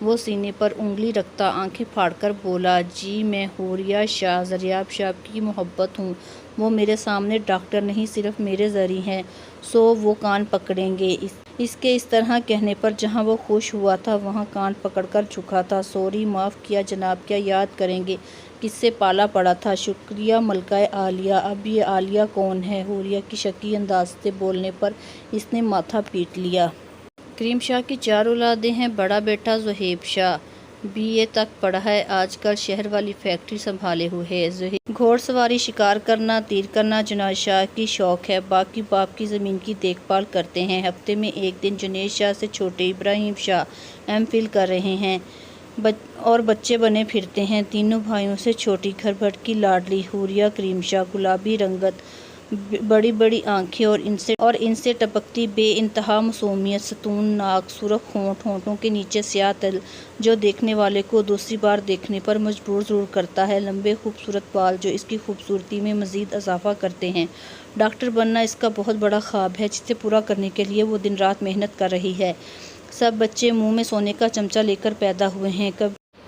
وہ سینے پر انگلی رکھتا آنکھیں پھاڑ کر بولا، جی میں حوریہ شاہ، زریاب شاہ کی محبت ہوں۔ وہ میرے سامنے ڈاکٹر نہیں، صرف میرے ذریعے ہیں، سو وہ کان پکڑیں گے۔ اس کے اس طرح کہنے پر جہاں وہ خوش ہوا تھا وہاں کان پکڑ کر جھکا تھا۔ سوری، معاف کیا جناب، کیا یاد کریں گے کس سے پالا پڑا تھا؟ شکریہ ملکہ عالیہ۔ اب یہ عالیہ کون ہے؟ حوریہ کی شکی انداز سے بولنے پر اس نے ماتھا پیٹ لیا۔ کریم شاہ کی 4 اولادیں ہیں۔ بڑا بیٹا زہیب شاہ BA تک پڑھا ہے، آج کل شہر والی فیکٹری سنبھالے ہوئے ہے۔ زہیب گھوڑ سواری، شکار کرنا، تیر کرنا جنید شاہ کی شوق ہے، باقی باپ کی زمین کی دیکھ بھال کرتے ہیں۔ ہفتے میں ایک دن جنید شاہ سے چھوٹے ابراہیم شاہ MPhil کر رہے ہیں اور بچے بنے پھرتے ہیں۔ تینوں بھائیوں سے چھوٹی، گھر بھر کی لاڈلی حوریہ کریم شاہ، گلابی رنگت، بڑی بڑی آنکھیں اور ان سے ٹپکتی بے انتہا معصومیت، ستون ناک، سرخ ہونٹ، ہونٹوں کے نیچے سیاہ تل جو دیکھنے والے کو دوسری بار دیکھنے پر مجبور ضرور کرتا ہے، لمبے خوبصورت بال جو اس کی خوبصورتی میں مزید اضافہ کرتے ہیں۔ ڈاکٹر بننا اس کا بہت بڑا خواب ہے جسے پورا کرنے کے لیے وہ دن رات محنت کر رہی ہے۔ سب بچے منہ میں سونے کا چمچہ لے کر پیدا ہوئے ہیں،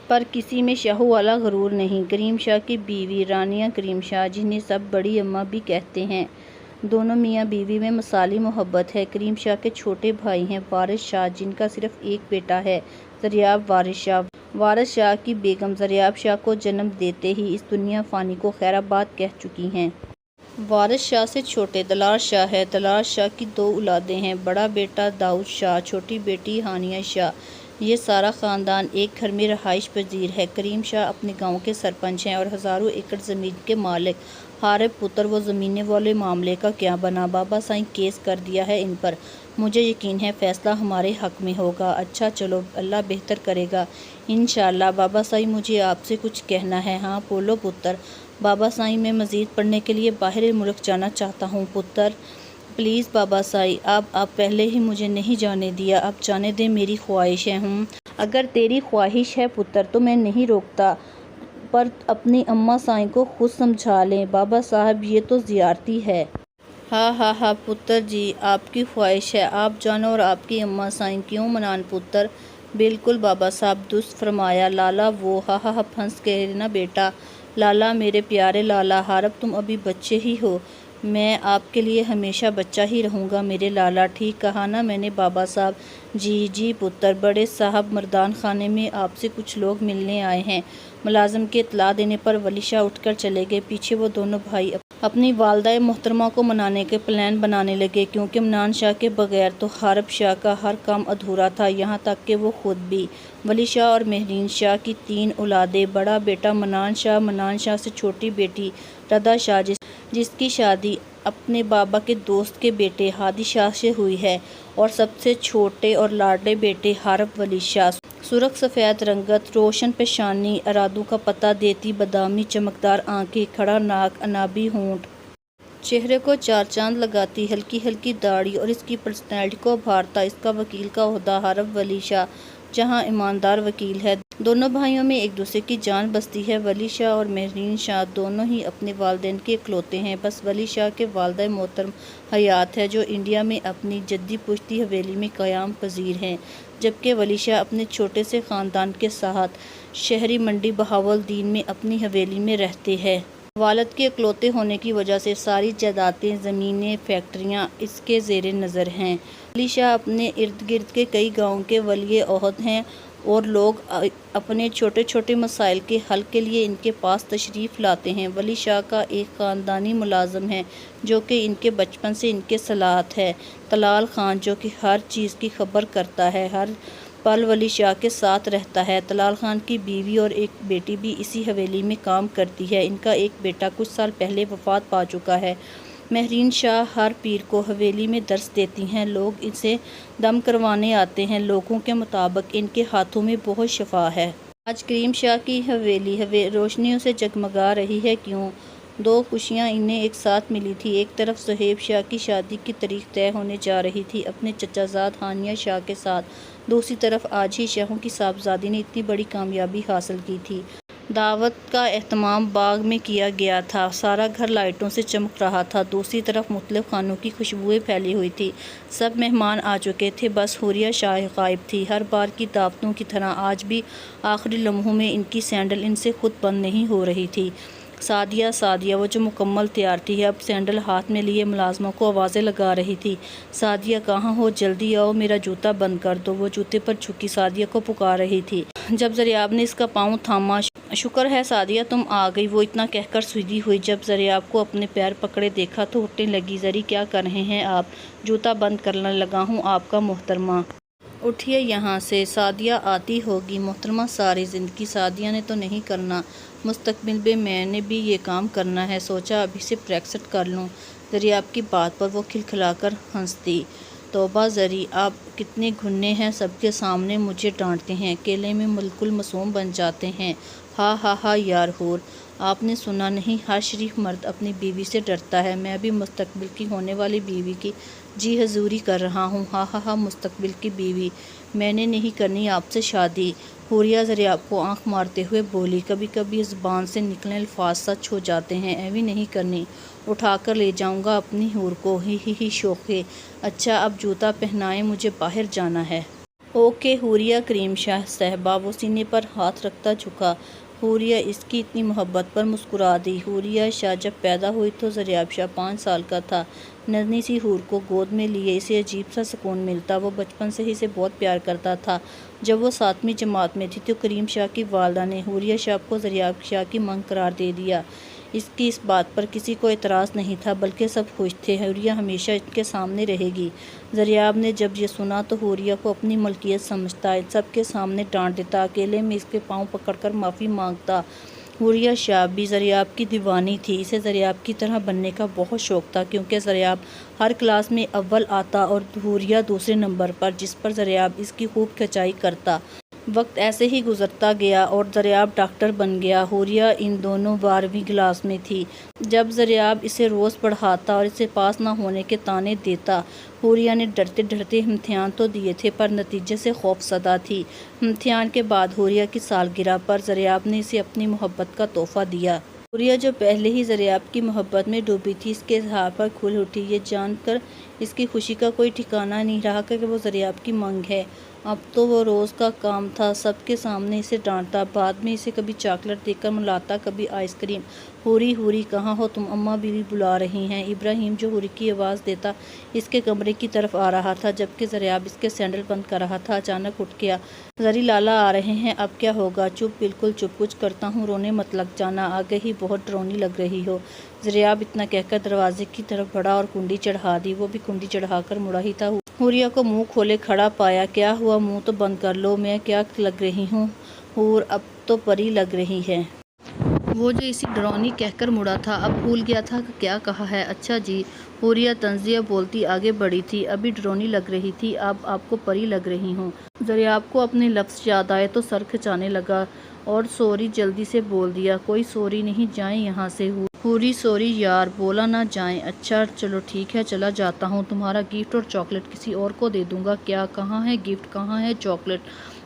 پر کسی میں شاہو والا غرور نہیں۔ کریم شاہ کی بیوی رانیہ کریم شاہ، جنہیں سب بڑی اماں بھی کہتے ہیں، دونوں میاں بیوی میں مثالی محبت ہے۔ کریم شاہ کے چھوٹے بھائی ہیں وارث شاہ، جن کا صرف ایک بیٹا ہے، زریاب وارث شاہ۔ وارث شاہ کی بیگم زریاب شاہ کو جنم دیتے ہی اس دنیا فانی کو خیر آباد کہہ چکی ہیں۔ وارث شاہ سے چھوٹے دلار شاہ ہے۔ دلار شاہ کی 2 اولادیں ہیں، بڑا بیٹا داؤد شاہ، چھوٹی بیٹی ہانیہ شاہ۔ یہ سارا خاندان ایک گھر میں رہائش پذیر ہے۔ کریم شاہ اپنے گاؤں کے سرپنچ ہیں اور ہزاروں ایکڑ زمین کے مالک۔ حارب پتر، وہ زمینیں والے معاملے کا کیا بنا؟ بابا سائیں کیس کر دیا ہے ان پر، مجھے یقین ہے فیصلہ ہمارے حق میں ہوگا۔ اچھا چلو، اللہ بہتر کرے گا انشاءاللہ۔ بابا سائیں، مجھے آپ سے کچھ کہنا ہے۔ ہاں بولو پتر۔ بابا سائیں، میں مزید پڑھنے کے لیے باہر ملک جانا چاہتا ہوں پتر۔ پلیز بابا سائیں، آپ پہلے ہی مجھے نہیں جانے دیا، اب جانے دیں، میری خواہش ہے۔ اگر تیری خواہش ہے پتر تو میں نہیں روکتا، پر اپنی اماں سائیں کو خود سمجھا لیں۔ بابا صاحب، یہ تو زیارتی ہے۔ ہاں پتر جی، آپ کی خواہش ہے، آپ جانو اور آپ کی اماں سائیں کیوں منان پتر۔ بالکل بابا صاحب، درست فرمایا۔ لالا وہ ہاں پھنس گئے نا بیٹا۔ لالا، میرے پیارے لالا۔ حارب، تم ابھی بچے ہی ہو، میں آپ کے لیے ہمیشہ بچہ ہی رہوں گا میرے لالا، ٹھیک کہا نا میں نے بابا صاحب؟ جی پتر۔ بڑے صاحب، مردان خانے میں آپ سے کچھ لوگ ملنے آئے ہیں۔ ملازم کے اطلاع دینے پر ولی شاہ اٹھ کر چلے گئے۔ پیچھے وہ دونوں بھائی اپنی والدہ محترمہ کو منانے کے پلان بنانے لگے، کیونکہ منان شاہ کے بغیر تو حارب شاہ کا ہر کام ادھورا تھا، یہاں تک کہ وہ خود بھی۔ ولی شاہ اور مہرین شاہ کی 3 اولادیں، بڑا بیٹا منان شاہ سے چھوٹی بیٹی ردا شاہ جس کی شادی اپنے بابا کے دوست کے بیٹے ہادی شاہ سے ہوئی ہے، اور سب سے چھوٹے اور لاڈلے بیٹے حارب ولی شاہ۔ سرخ سفید رنگت، روشن پیشانی، ارادوں کا پتہ دیتی بادامی چمکدار آنکھیں، کھڑا ناک، انابی ہونٹ، چہرے کو 4 چاند لگاتی ہلکی ہلکی داڑھی، اور اس کی پرسنالٹی کو ابھارتا اس کا وکیل کا عہدہ۔ حارب ولی شاہ جہاں ایماندار وکیل ہے، دونوں بھائیوں میں ایک دوسرے کی جان بستی ہے۔ ولی شاہ اور مہرین شاہ دونوں ہی اپنے والدین کے اکلوتے ہیں، بس ولی شاہ کے والدہ محترم حیات ہے جو انڈیا میں اپنی جدی پشتی حویلی میں قیام پذیر ہیں، جبکہ ولی شاہ اپنے چھوٹے سے خاندان کے ساتھ شہری منڈی بہاولدین میں اپنی حویلی میں رہتے ہیں۔ والد کے اکلوتے ہونے کی وجہ سے ساری جائیدادیں، زمینیں، فیکٹریاں اس کے زیر نظر ہیں۔ ولی شاہ اپنے ارد گرد کے کئی گاؤں کے ولی عہد ہیں اور لوگ اپنے چھوٹے چھوٹے مسائل کے حل کے لیے ان کے پاس تشریف لاتے ہیں۔ ولی شاہ کا ایک خاندانی ملازم ہے جو کہ ان کے بچپن سے ان کے ساتھ ہے، طلال خان، جو کہ ہر چیز کی خبر کرتا ہے، ہر پل ولی شاہ کے ساتھ رہتا ہے۔ طلال خان کی بیوی اور ایک بیٹی بھی اسی حویلی میں کام کرتی ہے، ان کا ایک بیٹا کچھ سال پہلے وفات پا چکا ہے۔ مہرین شاہ ہر پیر کو حویلی میں درس دیتی ہیں، لوگ ان سے دم کروانے آتے ہیں، لوگوں کے مطابق ان کے ہاتھوں میں بہت شفا ہے۔ آج کریم شاہ کی حویلی روشنیوں سے جگمگا رہی ہے، کیوں؟ 2 خوشیاں انہیں ایک ساتھ ملی تھی، ایک طرف زہیب شاہ کی شادی کی تاریخ طے ہونے جا رہی تھی اپنے چچا زاد ہانیہ شاہ کے ساتھ، دوسری طرف آج ہی شاہوں کی صاحبزادی نے اتنی بڑی کامیابی حاصل کی تھی۔ دعوت کا اہتمام باغ میں کیا گیا تھا۔ سارا گھر لائٹوں سے چمک رہا تھا۔ دوسری طرف مختلف کھانوں کی خوشبوئیں پھیلی ہوئی تھیں۔ سب مہمان آ چکے تھے، بس حوریہ شاہ غائب تھی۔ ہر بار کی دعوتوں کی طرح آج بھی آخری لمحوں میں ان کی سینڈل ان سے خود بند نہیں ہو رہی تھی۔ سعدیہ وہ جو مکمل تیار تھی، اب سینڈل ہاتھ میں لیے ملازموں کو آوازیں لگا رہی تھی۔ سعدیہ کہاں ہو؟ جلدی آؤ، میرا جوتا بند کر دو۔ وہ جوتے پر جھکی سعدیہ کو پکار رہی تھی۔ جب زریاب نے اس کا پاؤں تھاما، شکر ہے سعدیہ تم آ گئی، وہ اتنا کہہ کر سیدھی ہوئی۔ جب زریاب کو اپنے پیر پکڑے دیکھا تو اٹھنے لگی۔ زری کیا کر رہے ہیں آپ؟ جوتا بند کرنے لگا ہوں آپ کا محترمہ۔ اٹھیے یہاں سے، سعدیہ آتی ہوگی محترمہ ساری زندگی۔ سعدیہ نے تو نہیں کرنا، مستقبل میں میں نے بھی یہ کام کرنا ہے، سوچا ابھی سے پریکٹس کر لوں۔ زریاب کی بات پر وہ کھلکھلا کر ہنس دی۔ توبہ زری، آپ کتنے گھنے ہیں، سب کے سامنے مجھے ڈانٹتے ہیں، اکیلے میں بالکل معصوم بن جاتے ہیں۔ ہا ہا ہا یار حور، آپ نے سنا نہیں، ہر شریف مرد اپنی بیوی سے ڈرتا ہے۔ میں بھی مستقبل کی ہونے والی بیوی کی جی حضوری کر رہا ہوں۔ ہا ہا ہا، مستقبل کی بیوی، میں نے نہیں کرنی آپ سے شادی۔ حوریہ زریاب کو آنکھ مارتے ہوئے بولی، کبھی کبھی زبان سے نکلے الفاظ سچ ہو جاتے ہیں۔ ایویں نہیں کرنی، اٹھا کر لے جاؤں گا اپنی حور کو۔ ہی ہی ہی شوخے، اچھا اب جوتا پہنائیں، مجھے باہر جانا ہے۔ اوکے حوریہ کریم شاہ صاحبہ، وہ سینے پر ہاتھ رکھتا جھکا۔ حوریہ اس کی اتنی محبت پر مسکرا دی۔ حوریہ شاہ جب پیدا ہوئی تو زریاب شاہ 5 سال کا تھا۔ ننھی سی حور کو گود میں لیے اسے عجیب سا سکون ملتا۔ وہ بچپن سے ہی اسے بہت پیار کرتا تھا۔ جب وہ 7ویں جماعت میں تھی تو کریم شاہ کی والدہ نے حوریہ شاہ کو زریاب شاہ کی منگ قرار دے دیا۔ اس کی اس بات پر کسی کو اعتراض نہیں تھا، بلکہ سب خوش تھے۔ حوریہ ہمیشہ ان کے سامنے رہے گی۔ زریاب نے جب یہ سنا تو حوریہ کو اپنی ملکیت سمجھتا، سب کے سامنے ڈانٹ دیتا، اکیلے میں اس کے پاؤں پکڑ کر معافی مانگتا۔ حوریہ شاہ بھی زریاب کی دیوانی تھی۔ اسے زریاب کی طرح بننے کا بہت شوق تھا، کیونکہ زریاب ہر کلاس میں اول آتا اور حوریہ دوسرے نمبر پر، جس پر زریاب اس کی خوب کھچائی کرتا۔ وقت ایسے ہی گزرتا گیا اور زریاب ڈاکٹر بن گیا۔ حوریہ ان دونوں 12ویں کلاس میں تھی جب زریاب اسے روز پڑھاتا اور اسے پاس نہ ہونے کے طعنے دیتا۔ حوریہ نے ڈرتے ڈرتے امتحان تو دیے تھے، پر نتیجے سے خوف زدہ تھی۔ امتحان کے بعد حوریہ کی سالگرہ پر زریاب نے اسے اپنی محبت کا تحفہ دیا۔ حوریہ جو پہلے ہی زریاب کی محبت میں ڈوبی تھی، اس کے اظہار پر کھل اٹھی۔ یہ جان کر اس کی خوشی کا کوئی ٹھکانہ نہیں رہا کہ وہ زریاب کی منگ ہے۔ اب تو وہ روز کا کام تھا، سب کے سامنے اسے ڈانٹتا، بعد میں اسے کبھی چاکلیٹ دے کر ملاتا، کبھی آئس کریم۔ حوری حوری کہاں ہو تم؟ اماں بیوی بلا رہی ہیں۔ ابراہیم جو حوری کی آواز دیتا اس کے کمرے کی طرف آ رہا تھا، جبکہ زریاب اس کے سینڈل بند کر رہا تھا، اچانک اٹھ گیا۔ زری لالا آ رہے ہیں، اب کیا ہوگا؟ چپ، بالکل چپ، کچھ کرتا ہوں، رونے مت لگ جانا، آگے ہی بہت ڈرونی لگ رہی ہو۔ زریاب اتنا کہہ کر دروازے کی طرف بڑھا اور کنڈی چڑھا دی۔ وہ بھی کنڈی چڑھا کر مڑا ہی تھا، حوریہ کو منہ کھولے کھڑا پایا۔ کیا ہوا؟ منہ تو بند کر لو، میں کیا لگ رہی ہوں؟ حور اب تو پری لگ رہی ہے۔ وہ جو اسی ڈرونی کہہ کر مڑا تھا، اب بھول گیا تھا کہ کیا کہا ہے۔ اچھا جی، حوریہ طنزیہ بولتی آگے بڑھی تھی، ابھی ڈرونی لگ رہی تھی، اب آپ کو پری لگ رہی ہوں۔ زریاب کو اپنے لفظ یاد آئے تو سر کھچانے لگا اور سوری جلدی سے بول دیا۔ کوئی سوری نہیں، جائیں یہاں سے۔ حوری سوری یار، بولا نہ جائیں۔ اچھا چلو ٹھیک ہے، چلا جاتا ہوں، تمہارا گفٹ اور چاکلیٹ کسی اور کو دے دوں گا۔ کیا؟ کہاں ہے گفٹ، کہاں ہے چاکلیٹ؟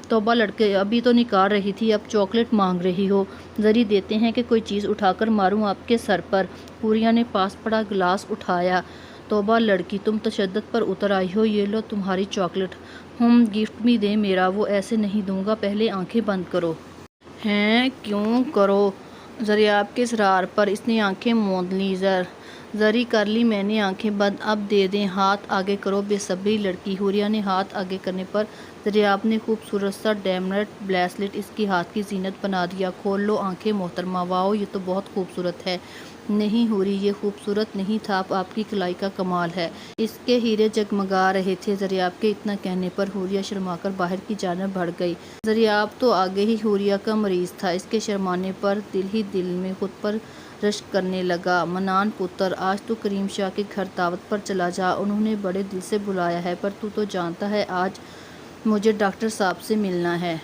توبہ لڑکے، ابھی تو نکال رہی تھی، اب چاکلیٹ مانگ رہی ہو؟ زری دیتے ہیں کہ کوئی چیز اٹھا کر ماروں آپ کے سر پر؟ حوریہ نے پاس پڑا گلاس اٹھایا۔ توبہ لڑکی، تم تشدد پر اتر آئی ہو، یہ لو تمہاری چاکلیٹ۔ گفٹ بھی دیں میرا، وہ ایسے نہیں دوں گا، پہلے آنکھیں بند کرو۔ ہیں؟ کیوں کرو؟ زریاب کے اصرار پر اس نے آنکھیں موند لیں۔ زری کر لی میں نے آنکھیں بند، اب دے دیں، ہاتھ آگے کرو بے صبری لڑکی۔ حوریہ نے ہاتھ آگے کرنے پر زریاب نے خوبصورت سا ڈائمنڈ بریسلٹ اس کی ہاتھ کی زینت بنا دیا۔ کھول لو آنکھیں محترمہ، واؤ یہ تو بہت خوبصورت ہے۔ نہیں حوری، یہ خوبصورت نہیں تھا، آپ کی کلائی کا کمال ہے۔ اس کے ہیرے جگمگا رہے تھے۔ زریاب کے اتنا کہنے پر حوریہ شرما کر باہر کی جانب بڑھ گئی۔ زریاب تو آگے ہی حوریہ کا مریض تھا، اس کے شرمانے پر دل ہی دل میں خود پر رشک کرنے لگا۔ منان پتر، آج تو کریم شاہ کے گھر دعوت پر چلا جا، انہوں نے بڑے دل سے بلایا ہے، پر تو جانتا ہے آج مجھے ڈاکٹر صاحب سے ملنا ہے۔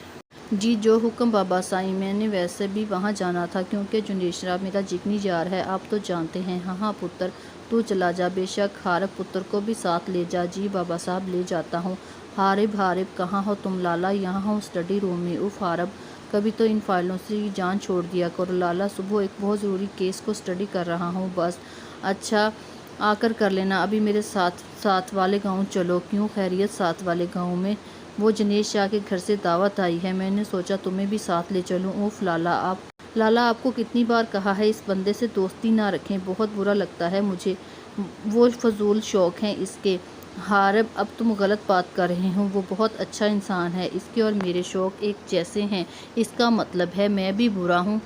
جی جو حکم بابا سائیں، میں نے ویسے بھی وہاں جانا تھا، کیونکہ جنیشرا میرا جگنی یار ہے، آپ تو جانتے ہیں۔ ہاں ہاں پتر، تو چلا جا، بے شک ہارب پتر کو بھی ساتھ لے جا۔ جی بابا صاحب، لے جاتا ہوں۔ ہارب کہاں ہو تم؟ لالا یہاں ہوں، اسٹڈی روم میں۔ اف ہارب، کبھی تو ان فائلوں سے جان چھوڑ دیا کرو لالا، صبح ایک بہت ضروری کیس کو اسٹڈی کر رہا ہوں بس۔ اچھا آ کر کر لینا، ابھی میرے ساتھ والے گاؤں چلو۔ کیوں خیریت ساتھ والے گاؤں میں؟ وہ جنید شاہ کے گھر سے دعوت آئی ہے، میں نے سوچا تمہیں بھی ساتھ لے چلوں۔ اوف لالا آپ کو کتنی بار کہا ہے اس بندے سے دوستی نہ رکھیں، بہت برا لگتا ہے مجھے، وہ فضول شوق ہیں اس کے۔ حارب اب تم غلط بات کر رہے ہو، وہ بہت اچھا انسان ہے، اس کے اور میرے شوق ایک جیسے ہیں، اس کا مطلب ہے میں بھی برا ہوں؟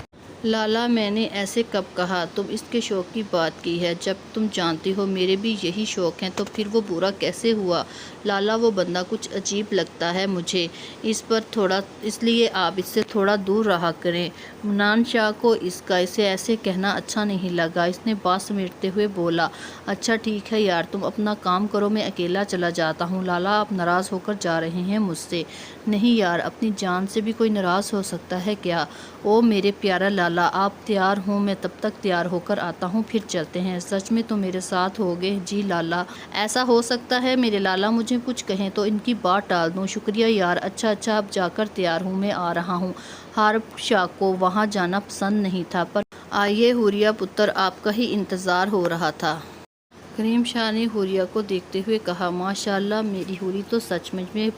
لالا میں نے ایسے کب کہا؟ تم اس کے شوق کی بات کی ہے، جب تم جانتی ہو میرے بھی یہی شوق ہیں تو پھر وہ برا کیسے ہوا؟ لالا وہ بندہ کچھ عجیب لگتا ہے مجھے، اس لیے آپ اس سے تھوڑا دور رہا کریں۔ منان شاہ کو اسے ایسے کہنا اچھا نہیں لگا، اس نے بات سمیٹتے ہوئے بولا، اچھا ٹھیک ہے یار تم اپنا کام کرو، میں اکیلا چلا جاتا ہوں۔ لالا آپ ناراض ہو کر جا رہے ہیں مجھ سے؟ نہیں یار، اپنی جان سے بھی کوئی ناراض ہو سکتا ہے کیا؟ او میرے پیارا لالا، آپ تیار ہوں؟ میں تب تک تیار ہو کر آتا ہوں، پھر چلتے ہیں۔ سچ میں تم میرے ساتھ ہوگے؟ جی لالا، ایسا ہو سکتا ہے میرے لالا مجھے کچھ کہیں تو ان کی بات ٹال دوں؟ شکریہ یار، اچھا اب جا کر تیار ہوں، میں آ رہا ہوں۔ حارب شاہ کو وہاں جانا پسند نہیں تھا، پر آئیے حوریہ پتر آپ کا ہی انتظار ہو رہا تھا۔ کریم شاہ نے حوریہ کو دیکھتے ہوئے کہا، ماشاء اللہ میری حوری تو سچ میں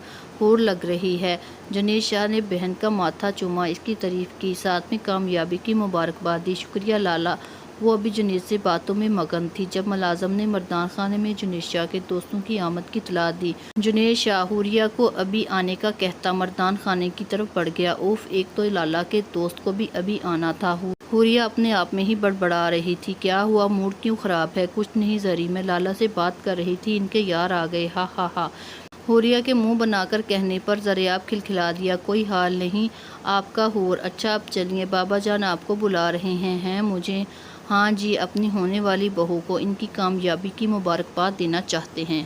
حور لگ رہی ہے۔ جنید شاہ نے بہن کا ماتھا چوما، اس کی تعریف کی، ساتھ میں کامیابی کی مبارکباد دی۔ شکریہ لالا۔ وہ ابھی جنید سے باتوں میں مگن تھی جب ملازم نے مردان خانے میں جنید شاہ کے دوستوں کی آمد کی اطلاع دی۔ جنید شاہ حوریہ کو ابھی آنے کا کہتا مردان خانے کی طرف بڑھ گیا۔ اوف، ایک تو لالا کے دوست کو بھی ابھی آنا تھا۔ حوریہ اپنے آپ میں ہی بڑبڑا رہی تھی، کیا ہوا، موڈ کیوں خراب ہے؟ کچھ نہیں زری، میں لالا سے بات کر رہی تھی، ان کے یار آ گئے، ہا ہا ہا۔ حوریہ کے منہ بنا کر کہنے پر زریاب کھلکھلا دیا، کوئی حال نہیں آپ کا حور؟ اچھا اب چلیے، بابا جان آپ کو بلا رہے ہیں مجھے؟ ہاں جی، اپنی ہونے والی بہو کو ان کی کامیابی کی مبارکباد دینا چاہتے ہیں۔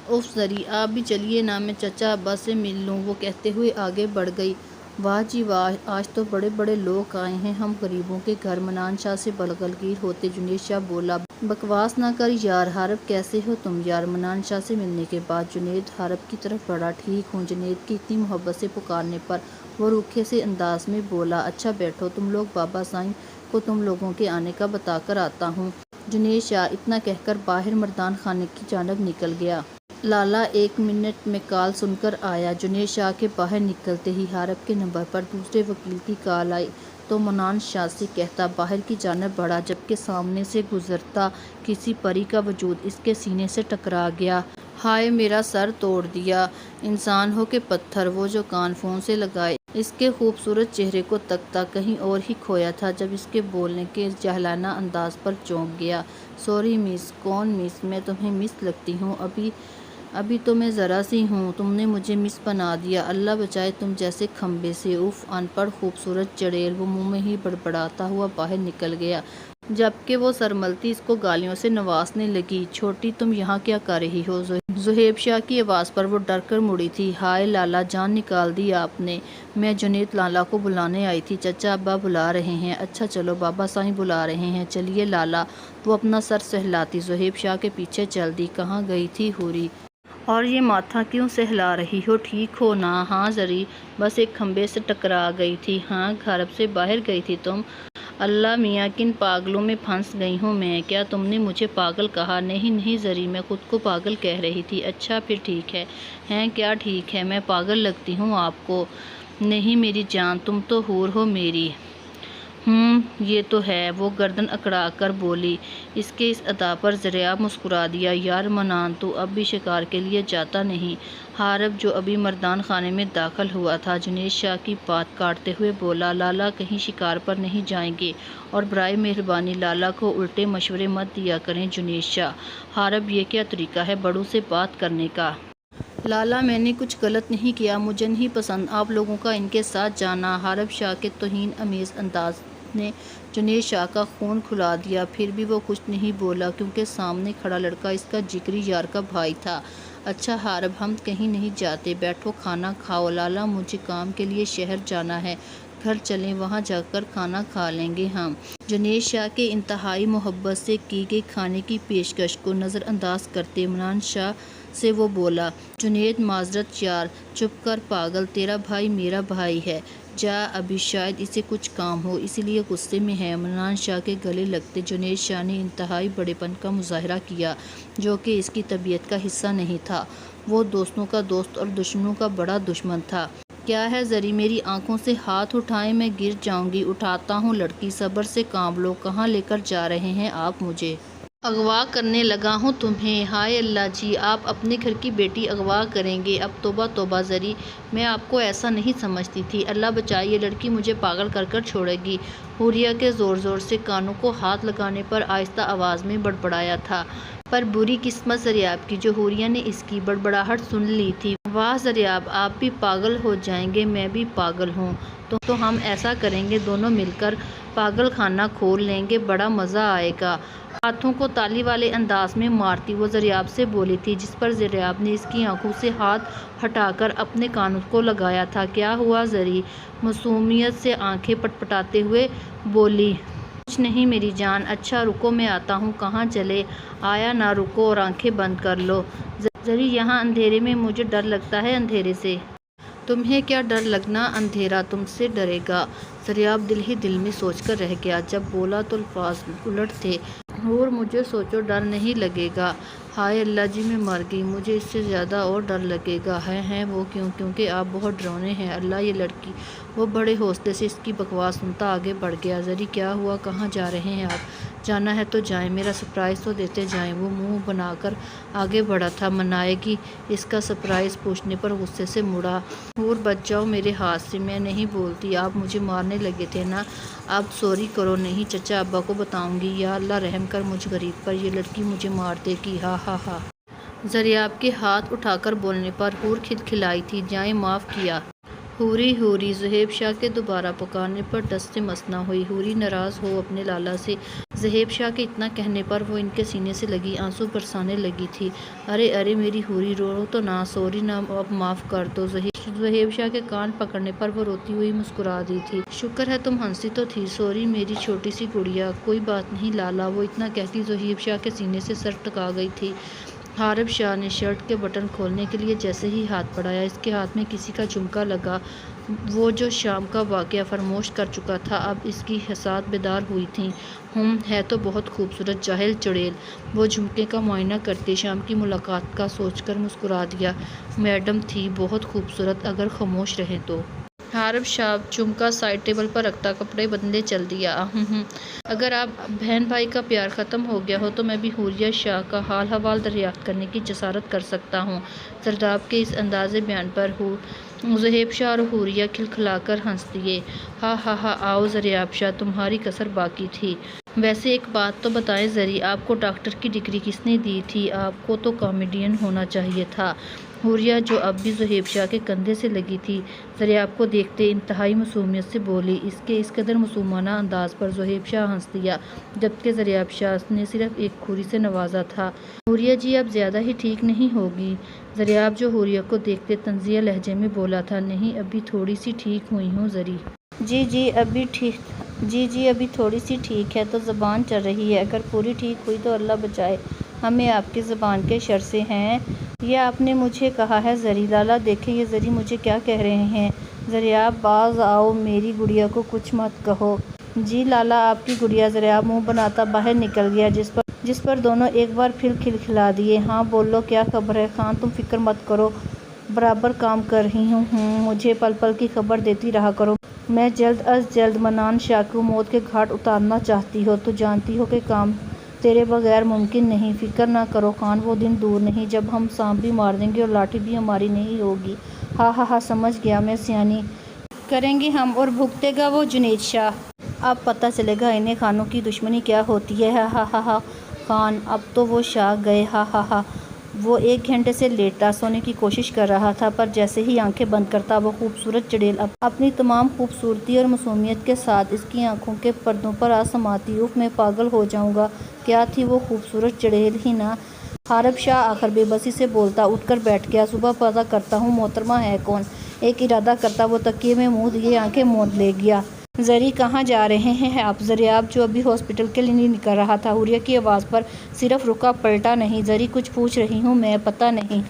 اوف زری، آپ بھی چلیے نا، میں چچا ابا سے مل لوں، وہ کہتے ہوئے آگے بڑھ گئی۔ واہ جی واہ، آج تو بڑے بڑے لوگ آئے ہیں ہم غریبوں کے گھر۔ منان شاہ سے بغلگیر ہوتے جنید شاہ بولا، بکواس نہ کر یار، حارب کیسے ہو تم یار؟ منان شاہ سے ملنے کے بعد جنید حارب کی طرف بڑھا، ٹھیک ہوں۔ جنید کی اتنی محبت سے پکارنے پر وہ روکھے سے انداز میں بولا، اچھا بیٹھو تم لوگ، بابا سائیں کو تم لوگوں کے آنے کا بتا کر آتا ہوں۔ جنید شاہ اتنا کہہ کر باہر مردان خانے کی جانب نکل گیا۔ لالا 1 منٹ میں کال سن کر آیا۔ جنید شاہ کے باہر نکلتے ہی حارب کے نمبر پر دوسرے وکیل کی کال آئی تو منان شاہ سے کہتا باہر کی جانب بڑھا، جبکہ سامنے سے گزرتا کسی پری کا وجود اس کے سینے سے ٹکرا گیا۔ ہائے میرا سر توڑ دیا، انسان ہو کہ پتھر، وہ جو کان فون سے لگائے اس کے خوبصورت چہرے کو تکتا کہیں اور ہی کھویا تھا جب اس کے بولنے کے جاہلانہ انداز پر چونک گیا۔ سوری مس۔ کون مس؟ میں تمہیں مس لگتی ہوں؟ ابھی تو میں ذرا سی ہوں، تم نے مجھے مس بنا دیا، اللہ بچائے تم جیسے کھمبے سے۔ اف، ان پڑھ خوبصورت چڑیل، وہ منہ میں ہی بڑبڑاتا ہوا باہر نکل گیا، جبکہ وہ سرملتی اس کو گالیوں سے نوازنے لگی، چھوٹی تم یہاں کیا کر رہی ہو؟ زہیب شاہ کی آواز پر وہ ڈر کر مڑی تھی۔ ہائے لالا، جان نکال دی آپ نے۔ میں جنید لالا کو بلانے آئی تھی، چچا ابا بلا رہے ہیں۔ اچھا چلو، بابا سائیں بلا رہے ہیں، چلیے لالا۔ وہ اپنا سر سہلاتی زہیب شاہ کے پیچھے چل دی۔ کہاں گئی تھی حوری؟ اور یہ ماتھا کیوں سہلا رہی ہو؟ ٹھیک ہو نا؟ ہاں زری، بس ایک کھمبے سے ٹکرا گئی تھی۔ ہاں، گھر سے باہر گئی تھی تم؟ اللہ میاں، کن پاگلوں میں پھنس گئی ہوں میں، کیا تم نے مجھے پاگل کہا؟ نہیں زری، میں خود کو پاگل کہہ رہی تھی۔ اچھا پھر ٹھیک ہے۔ ہیں کیا ٹھیک ہے؟ میں پاگل لگتی ہوں آپ کو؟ نہیں میری جان، تم تو حور ہو میری۔ یہ تو ہے، وہ گردن اکڑا کر بولی۔ اس کے اس ادا پر زریاب مسکرا دیا، یار منان تو اب بھی شکار کے لیے جاتا نہیں؟ حارب جو ابھی مردان خانے میں داخل ہوا تھا جنید شاہ کی بات کاٹتے ہوئے بولا، لالا کہیں شکار پر نہیں جائیں گے، اور برائے مہربانی لالا کو الٹے مشورے مت دیا کریں۔ جنید شاہ، حارب یہ کیا طریقہ ہے بڑوں سے بات کرنے کا؟ لالا میں نے کچھ غلط نہیں کیا، مجھے نہیں پسند آپ لوگوں کا ان کے ساتھ جانا۔ حارب شاہ کے توہین امیز انداز نے جنید شاہ کا خون کھلا دیا، پھر بھی وہ کچھ نہیں بولا کیونکہ سامنے کھڑا لڑکا اس کا جگری یار کا بھائی تھا۔ اچھا حارب، ہم کہیں نہیں جاتے، بیٹھو کھانا کھاؤ۔ لالا مجھے کام کے لیے شہر جانا ہے، گھر چلیں، وہاں جا کر کھانا کھا لیں گے ہم۔ جنید شاہ کے انتہائی محبت سے کی گئی کھانے کی پیشکش کو نظر انداز کرتے منان شاہ سے وہ بولا، جنید معذرت یار، چپ کر پاگل، تیرا بھائی میرا بھائی ہے، جا ابھی شاید اسے کچھ کام ہو اسی لیے غصے میں ہے۔ منان شاہ کے گلے لگتے جنید شاہ نے انتہائی بڑے پن کا مظاہرہ کیا جو کہ اس کی طبیعت کا حصہ نہیں تھا۔ وہ دوستوں کا دوست اور دشمنوں کا بڑا دشمن تھا۔ کیا ہے زری، میری آنکھوں سے ہاتھ اٹھائیں، میں گر جاؤں گی۔ اٹھاتا ہوں لڑکی، صبر سے کام لو۔ کہاں لے کر جا رہے ہیں آپ مجھے؟ اغوا کرنے لگا ہوں تمہیں۔ ہائے اللہ جی، آپ اپنے گھر کی بیٹی اغوا کریں گے؟ اب توبہ توبہ زری، میں آپ کو ایسا نہیں سمجھتی تھی۔ اللہ بچائے، یہ لڑکی مجھے پاگل کر کر چھوڑے گی۔ حوریہ کے زور زور سے کانوں کو ہاتھ لگانے پر آہستہ آواز میں بڑبڑایا تھا۔ پر بری قسمت زریاب کی جو حوریہ نے اس کی بڑبڑاہٹ سن لی تھی۔ واہ زریاب، آپ بھی پاگل ہو جائیں گے، میں بھی پاگل ہوں تو ہم ایسا کریں گے، دونوں مل کر پاگل خانہ کھول لیں گے، بڑا مزہ آئے گا۔ ہاتھوں کو تالی والے انداز میں مارتی وہ زریاب سے بولی تھی، جس پر زریاب نے اس کی آنکھوں سے ہاتھ ہٹا کر اپنے کانوں کو لگایا تھا۔ کیا ہوا زری؟ معصومیت سے آنکھیں پٹپٹاتے ہوئے بولی۔ کچھ نہیں میری جان۔ اچھا رکو، میں آتا ہوں۔ کہاں چلے؟ آیا نا، رکو اور آنکھیں بند کر لو۔ زری، یہاں اندھیرے میں مجھے ڈر لگتا ہے، اندھیرے سے تمہیں کیا ڈر لگنا، اندھیرا تم سے ڈرے گا۔ زریاب دل ہی دل میں سوچ کر رہ گیا۔ جب بولا تو الفاظ الٹ تھے۔ اور مجھے سوچو ڈر نہیں لگے گا۔ ہائے اللہ جی، میں مر گئی، مجھے اس سے زیادہ اور ڈر لگے گا۔ ہیں وہ کیوں؟ کیونکہ آپ بہت ڈراونے ہیں۔ اللہ یہ لڑکی۔ وہ بڑے حوصلے سے اس کی بکواس سنتا آگے بڑھ گیا۔ زری، کیا ہوا؟ کہاں جا رہے ہیں آپ؟ جانا ہے تو جائیں، میرا سرپرائز تو دیتے جائیں۔ وہ منہ بنا کر آگے بڑھا تھا۔ منائے گی اس کا سرپرائز پوچھنے پر غصے سے مڑا۔ اور بچ جاؤ میرے ہاتھ سے، میں نہیں بولتی، آپ مجھے مارنے لگے تھے نا۔ اب سوری کرو۔ نہیں چچا، ابا کو بتاؤں گی۔ یا اللہ رحم کر مجھ غریب پر، یہ لڑکی مجھے مار دے گی۔ ہا ہا ہا۔ زریاب کے ہاتھ اٹھا کر بولنے پر حور کھلکھلائی تھی۔ جائیں، معاف کیا۔ حوری حوری، زہیب شاہ کے دوبارہ پکارنے پر ٹس سے مس نہ ہوئی۔ حوری ناراض ہو اپنے لالا سے۔ زہیب شاہ کے اتنا کہنے پر وہ ان کے سینے سے لگی آنسو برسانے لگی تھی۔ ارے ارے میری حوری، رو تو نہ، سوری نہ، اب معاف کر دو۔ زہیب شاہ کے کان پکڑنے پر وہ روتی ہوئی مسکرا دی تھی۔ شکر ہے تم ہنسی تو تھی۔ سوری میری چھوٹی سی گڑیا۔ کوئی بات نہیں لالا۔ وہ اتنا کہتی زہیب شاہ کے سینے سے سر ٹکا گئی تھی۔ حارب شاہ نے شرٹ کے بٹن کھولنے کے لیے جیسے ہی ہاتھ بڑھایا، اس کے ہاتھ میں کسی کا جھمکا لگا۔ وہ جو شام کا واقعہ فراموش کر چکا تھا، اب اس کی حسات بیدار ہوئی تھیں۔ ہے تو بہت خوبصورت، جاہل چڑیل۔ وہ جھمکے کا معائنہ کرتے شام کی ملاقات کا سوچ کر مسکرا دیا۔ میڈم تھی بہت خوبصورت، اگر خاموش رہیں تو۔ حارب شاہ جھمکا سائڈ ٹیبل پر رکھتا کپڑے بدلنے چل دیا۔ اگر آپ بہن بھائی کا پیار ختم ہو گیا ہو تو میں بھی حوریہ شاہ کا حال حوال دریافت کرنے کی جسارت کر سکتا ہوں۔ زرداب کے اس انداز بیان پر زہیب شاہ اور حوریہ کھلکھلا کر ہنس دیے۔ ہا ہا ہا، آؤ زریاب شاہ، تمہاری کسر باقی تھی۔ ویسے ایک بات تو بتائیں زری، آپ کو ڈاکٹر کی ڈگری کس نے دی تھی؟ آپ کو تو کامیڈین ہونا چاہیے تھا۔ حوریہ جو اب بھی زہیب شاہ کے کندھے سے لگی تھی، زریاب کو دیکھتے انتہائی معصومیت سے بولی۔ اس کے اس قدر معصومانہ انداز پر زہیب شاہ ہنس دیا، جبکہ زریاب شاہ نے صرف ایک کھوری سے نوازا تھا۔ حوریہ جی اب زیادہ ہی ٹھیک نہیں ہوگی؟ زریاب جو حوریہ کو دیکھتے طنزیہ لہجے میں بولا تھا۔ نہیں، ابھی تھوڑی سی ٹھیک ہوئی ہوں زری۔ جی ابھی تھوڑی سی ٹھیک ہے تو زبان چل رہی ہے، اگر پوری ٹھیک ہوئی تو اللہ بچائے ہمیں آپ کی زبان کے شر سے۔ ہیں یہ آپ نے مجھے کہا ہے زری؟ لالا دیکھیں یہ زری مجھے کیا کہہ رہے ہیں۔ زریاب باز آؤ، میری گڑیا کو کچھ مت کہو۔ جی لالا، آپ کی گڑیا۔ زریاب منہ بناتا باہر نکل گیا، جس پر دونوں ایک بار پھر کھلکھلا دیے۔ ہاں بولو، کیا خبر ہے؟ خان تم فکر مت کرو، برابر کام کر رہی ہوں، مجھے پل پل کی خبر دیتی رہا کرو۔ میں جلد از جلد منان شاہ کو موت کے گھاٹ اتارنا چاہتی ہو تو جانتی ہو کہ کام تیرے بغیر ممکن نہیں۔ فکر نہ کرو خان، وہ دن دور نہیں جب ہم سانپ بھی مار دیں گے اور لاٹھی بھی ہماری نہیں ہوگی۔ ہا ہا ہا، سمجھ گیا میں سیانی۔ کریں گے ہم اور بھگتے گا وہ جنید شاہ۔ اب پتہ چلے گا انہیں خانوں کی دشمنی کیا ہوتی ہے۔ ہا ہا ہا ہا۔ خان، اب تو وہ شاہ گئے۔ ہا ہا ہا۔ وہ 1 گھنٹے سے لیٹا سونے کی کوشش کر رہا تھا، پر جیسے ہی آنکھیں بند کرتا وہ خوبصورت چڑیل اپنی تمام خوبصورتی اور معصومیت کے ساتھ اس کی آنکھوں کے پردوں پر آ سماتی۔ اف، میں پاگل ہو جاؤں گا۔ کیا تھی وہ خوبصورت چڑیل ہی نا؟ حارب شاہ آخر بے بسی سے بولتا اٹھ کر بیٹھ گیا۔ صبح پتہ کرتا ہوں محترمہ ہے کون۔ ایک ارادہ کرتا وہ تکیے میں منہ دیے آنکھیں موند لے گیا۔ زری، کہاں جا رہے ہیں آپ؟ زریاب جو ابھی ہاسپٹل کے لیے نکل رہا تھا، حوریہ کی آواز پر صرف رکا، پلٹا نہیں۔ زری، کچھ پوچھ رہی ہوں میں، پتہ نہیں